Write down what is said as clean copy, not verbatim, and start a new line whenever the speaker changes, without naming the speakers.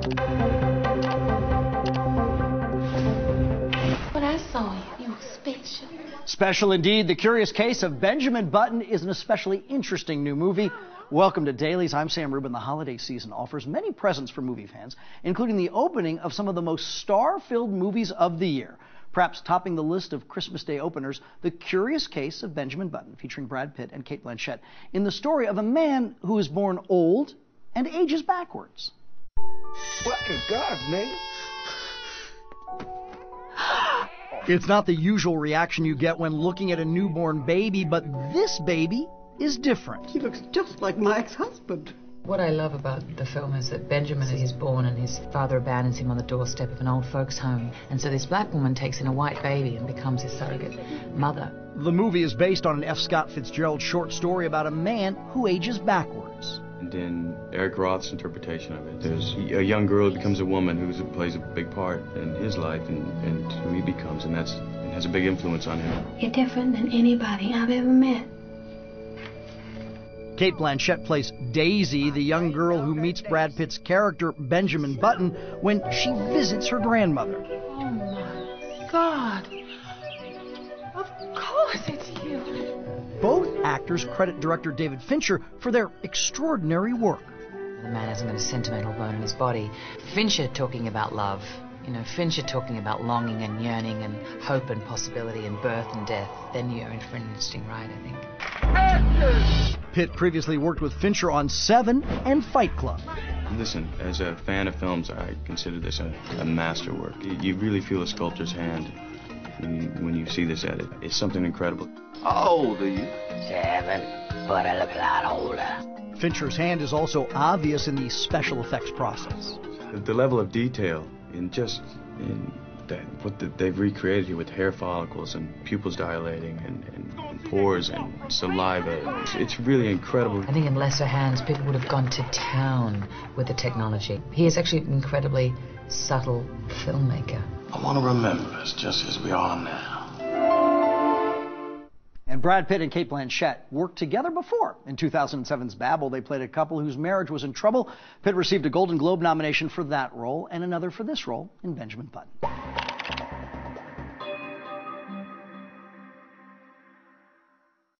When I saw you, you were special.
Special indeed. The Curious Case of Benjamin Button is an especially interesting new movie. Welcome to Dailies. I'm Sam Rubin. The holiday season offers many presents for movie fans, including the opening of some of the most star-filled movies of the year. Perhaps topping the list of Christmas Day openers, The Curious Case of Benjamin Button, featuring Brad Pitt and Cate Blanchett, in the story of a man who is born old and ages backwards.
What in God's name?
It's not the usual reaction you get when looking at a newborn baby, but this baby is different.
He looks just like my ex-husband.
What I love about the film is that Benjamin is born and his father abandons him on the doorstep of an old folks' home. And so this black woman takes in a white baby and becomes his surrogate mother.
The movie is based on an F. Scott Fitzgerald short story about a man who ages backwards.
And in Eric Roth's interpretation of it, there's a young girl who becomes a woman who plays a big part in his life and who he becomes, and it has a big influence on him.
You're different than anybody I've ever met.
Cate Blanchett plays Daisy, the young girl who meets Brad Pitt's character, Benjamin Button, when she visits her grandmother.
Oh, my God. Of course it's you.
Both actors credit director David Fincher for their extraordinary work.
The man hasn't got a sentimental bone in his body. Fincher talking about love. Fincher talking about longing and yearning and hope and possibility and birth and death. Then you're in for an interesting ride, I think.
Pitt previously worked with Fincher on Seven and Fight Club.
Listen, as a fan of films, I consider this a masterwork. You really feel a sculptor's hand when you see this edit. It's something incredible.
How old are you?
7, but I look a lot older.
Fincher's hand is also obvious in the special effects process.
The level of detail in they've recreated here with hair follicles and pupils dilating and pores and saliva. It's really incredible.
I think in lesser hands, people would have gone to town with the technology. He is actually an incredibly subtle filmmaker.
I want to remember us just as we are now.
And Brad Pitt and Cate Blanchett worked together before. In 2007's Babel, they played a couple whose marriage was in trouble. Pitt received a Golden Globe nomination for that role and another for this role in Benjamin Button.